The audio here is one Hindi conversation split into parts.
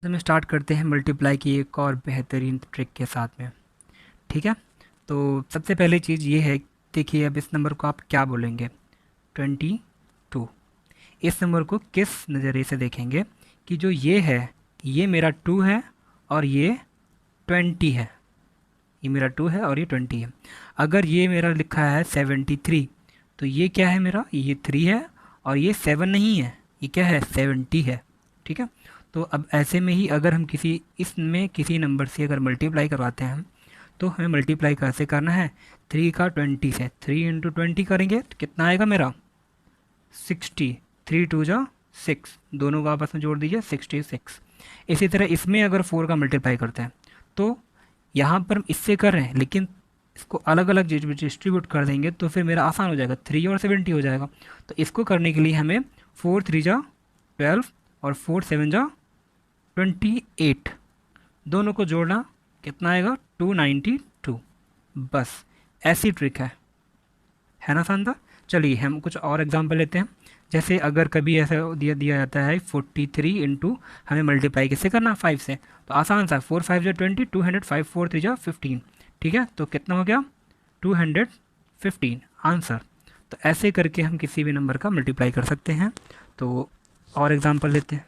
तो हम स्टार्ट करते हैं मल्टीप्लाई की एक और बेहतरीन ट्रिक के साथ में। ठीक है, तो सबसे पहले चीज़ ये है, देखिए अब इस नंबर को आप क्या बोलेंगे, 22। इस नंबर को किस नज़रिए से देखेंगे कि जो ये है ये मेरा 2 है और ये 20 है। ये मेरा 2 है और ये 20 है। अगर ये मेरा लिखा है 73, तो ये क्या है मेरा, ये 3 है और ये 7 नहीं है, ये क्या है 70 है। ठीक है, तो अब ऐसे में ही अगर हम किसी इसमें किसी नंबर से अगर मल्टीप्लाई करवाते हैं तो हमें मल्टीप्लाई कैसे करना है, 3 का 20 से 3 इंटू 20 करेंगे तो कितना आएगा मेरा 60। 3 टू जा 6, दोनों को आपस में जोड़ दीजिए 66। इसी तरह इसमें अगर 4 का मल्टीप्लाई करते हैं तो यहाँ पर हम इससे कर रहे हैं लेकिन इसको अलग अलग डिस्ट्रीब्यूट कर देंगे तो फिर मेरा आसान हो जाएगा, 3 और 70 हो जाएगा। तो इसको करने के लिए हमें 4 3 जा 12 और 4 7 जा 28, दोनों को जोड़ना कितना आएगा 292। बस ऐसी ट्रिक है ना शानदार। चलिए हम कुछ और एग्जांपल लेते हैं। जैसे अगर कभी ऐसा दिया दिया जाता है 43 इंटू, हमें मल्टीप्लाई किससे करना 5 से, तो आसान सा 4 5 जा 20, 200 5 4 3 जा 15। ठीक है, तो कितना हो गया 215 आंसर। तो ऐसे करके हम किसी भी नंबर का मल्टीप्लाई कर सकते हैं। तो और एग्जांपल लेते हैं,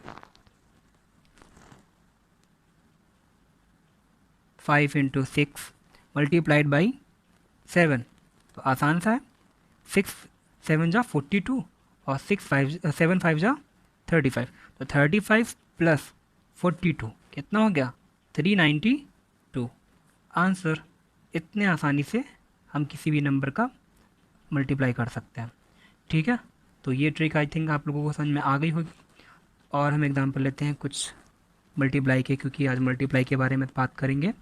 5 इंटू 6 मल्टीप्लाइड बाई 7, तो आसान सा है, 6 7 जा 42 और 7 5 जा 35, तो 35 प्लस 42 कितना हो गया 392 आंसर। इतने आसानी से हम किसी भी नंबर का मल्टीप्लाई कर सकते हैं। ठीक है, तो ये ट्रिक आई थिंक आप लोगों को समझ में आ गई होगी। और हम एग्जांपल लेते हैं कुछ मल्टीप्लाई के, क्योंकि आज मल्टीप्लाई के बारे में बात करेंगे।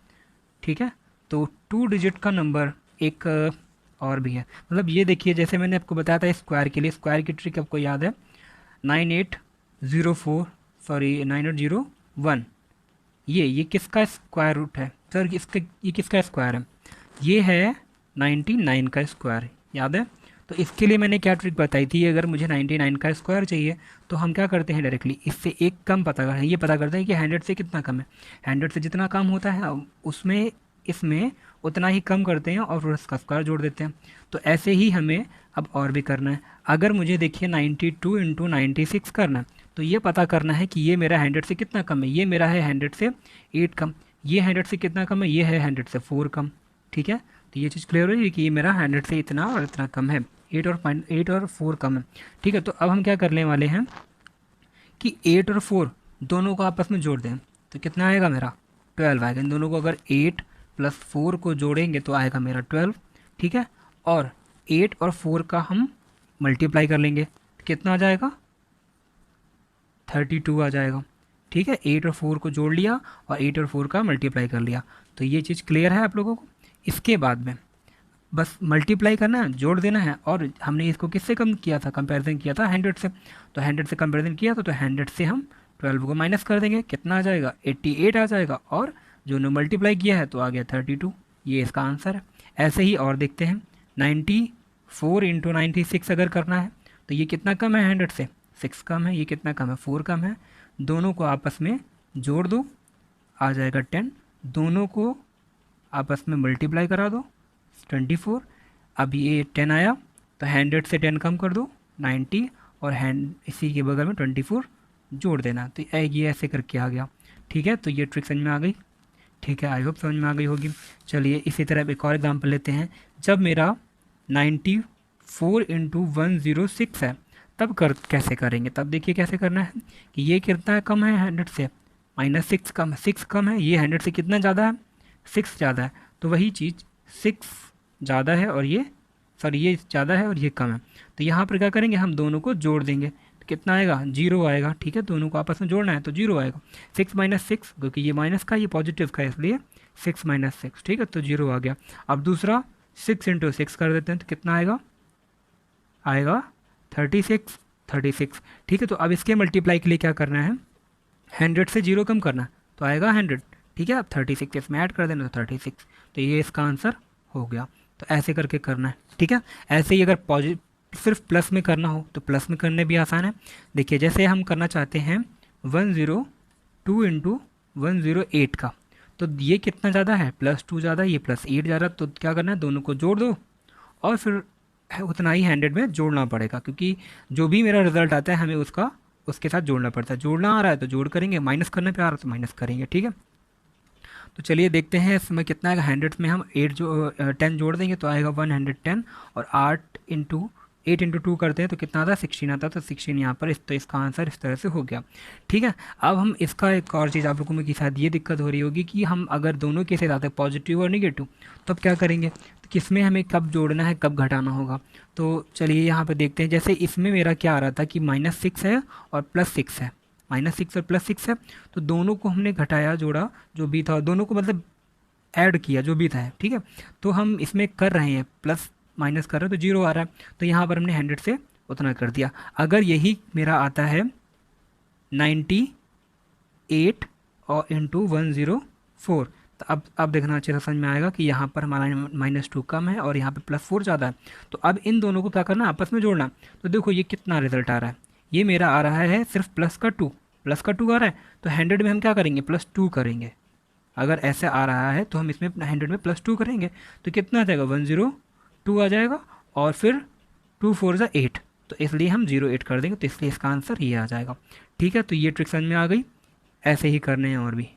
ठीक है, तो 2 डिजिट का नंबर एक और भी है, मतलब ये देखिए जैसे मैंने आपको बताया था स्क्वायर के लिए, स्क्वायर की ट्रिक आपको याद है 9804 सॉरी 9801, ये किसका स्क्वायर रूट है सर, इसका ये किसका स्क्वायर है, ये है 99 का स्क्वायर, याद है। तो इसके लिए मैंने क्या ट्रिक बताई थी, अगर मुझे 99 का स्क्वायर चाहिए तो हम क्या करते हैं डायरेक्टली इससे एक कम पता करते हैं, ये पता करते हैं कि 100 से कितना कम है, 100 से जितना कम होता है उसमें इसमें उतना ही कम करते हैं और फिर उसका स्क्वायर जोड़ देते हैं। तो ऐसे ही हमें अब और भी करना है। अगर मुझे देखिए 92 इंटू 96 करना है तो ये पता करना है कि ये मेरा 100 से कितना कम है, ये मेरा है 100 से 8 कम, ये 100 से कितना कम है, ये है 100 से 4 कम। ठीक है, तो ये चीज़ क्लियर हो रही है कि ये मेरा 100 से इतना और इतना कम है, 8 और 4 कम है। ठीक है, तो अब हम क्या करने वाले हैं कि 8 और 4 दोनों को आपस में जोड़ दें तो कितना आएगा मेरा 12 आएगा। इन दोनों को अगर 8 प्लस 4 को जोड़ेंगे तो आएगा मेरा 12। ठीक है, और 8 और 4 का हम मल्टीप्लाई कर लेंगे तो कितना आ जाएगा 32 आ जाएगा। ठीक है, 8 और 4 को जोड़ लिया और 8 और 4 का मल्टीप्लाई कर लिया। तो ये चीज़ क्लियर है आप लोगों को। इसके बाद में बस मल्टीप्लाई करना है, जोड़ देना है, और हमने इसको किससे कम किया था, कंपैरिजन किया था 100 से, तो 100 से कंपैरिजन किया तो 100 से हम 12 को माइनस कर देंगे, कितना आ जाएगा 88 आ जाएगा, और जो ने मल्टीप्लाई किया है तो आ गया 32। ये इसका आंसर है। ऐसे ही और देखते हैं 94 इंटू 96 अगर करना है तो ये कितना कम है 100 से, 6 कम है, ये कितना कम है 4 कम है, दोनों को आपस में जोड़ दो आ जाएगा 10, दोनों को आपस में मल्टीप्लाई करा दो 24। अब ये 10 आया तो 100 से 10 कम कर दो 90, और इसी के बगल में 24 जोड़ देना, तो ये ऐसे करके आ गया। ठीक है, तो ये ट्रिक समझ में आ गई। ठीक है, आई होप समझ में आ गई होगी। चलिए इसी तरह एक और एग्जांपल लेते हैं। जब मेरा 94 इंटू 106 है तब कैसे करेंगे, तब देखिए कैसे करना है कि ये कितना कम है 100 से, -6 कम, 6 कम है, ये 100 से कितना ज़्यादा है 6 ज़्यादा है, तो वही चीज़ 6 ज़्यादा है और ये सॉरी ये ज़्यादा है और ये कम है, तो यहाँ पर क्या करेंगे हम दोनों को जोड़ देंगे तो कितना आएगा 0 आएगा। ठीक है, दोनों को आपस में जोड़ना है तो 0 आएगा, 6 माइनस 6, क्योंकि ये माइनस का ये पॉजिटिव का है इसलिए 6 माइनस 6। ठीक है, तो 0 आ गया। अब दूसरा 6 इंटू 6 कर देते हैं तो कितना आएगा 36। ठीक है, तो अब इसके मल्टीप्लाई के लिए क्या करना है 100 से 0 कम करना तो आएगा 100। ठीक है, अब 36 इसमें ऐड कर देना तो 36, तो ये इसका आंसर हो गया। तो ऐसे करके करना है। ठीक है, ऐसे ही अगर सिर्फ प्लस में करना हो तो प्लस में करने भी आसान है। देखिए जैसे हम करना चाहते हैं 2 × 108 का, तो ये कितना ज़्यादा है, +2 ज़्यादा, ये +8 ज़्यादा, तो क्या करना है, दोनों को जोड़ दो और फिर उतना ही 100 में जोड़ना पड़ेगा, क्योंकि जो भी मेरा रिजल्ट आता है हमें उसका उसके साथ जोड़ना पड़ता है। जोड़ना आ रहा है तो जोड़ करेंगे, माइनस करने पे आ रहा है तो माइनस करेंगे, ठीक है। तो चलिए देखते हैं इसमें कितना आएगा। 100 में हम 10 जोड़ देंगे तो आएगा 110, और 8 × 2 करते हैं तो कितना आता है, 16 आता है। तो 16 यहाँ पर तो इसका आंसर इस तरह से हो गया, ठीक है। अब हम इसका एक और चीज़ आप लोगों में कि शायद ये दिक्कत हो रही होगी कि हम अगर दोनों केसेस आते हैं पॉजिटिव और निगेटिव, तो अब क्या करेंगे, तो किसमें हमें कब जोड़ना है कब घटाना होगा। तो चलिए यहाँ पर देखते हैं। जैसे इसमें मेरा क्या आ रहा था कि -6 है और +6 है, -6 और +6 है, तो दोनों को हमने घटाया जोड़ा जो भी था, दोनों को मतलब ऐड किया जो भी था, ठीक है। तो हम इसमें कर रहे हैं प्लस माइनस कर रहे हैं तो 0 आ रहा है, तो यहाँ पर हमने 100 से उतना कर दिया। अगर यही मेरा आता है 98 और इंटू 104, तो अब देखना अच्छे से समझ में आएगा कि यहाँ पर हमारा -2 कम है और यहाँ पे +4 ज़्यादा है। तो अब इन दोनों को क्या करना, आपस में जोड़ना। तो देखो ये कितना रिजल्ट आ रहा है, ये मेरा आ रहा है सिर्फ +2 आ रहा है, तो 100 में हम क्या करेंगे, +2 करेंगे। अगर ऐसे आ रहा है तो हम इसमें 100 में +2 करेंगे तो कितना आ जाएगा, 102 आ जाएगा, और फिर 2 4 ज़ा 8, तो इसलिए हम 08 कर देंगे, तो इसलिए इसका आंसर ये आ जाएगा, ठीक है। तो ये ट्रिक समझ में आ गई, ऐसे ही करने हैं और भी।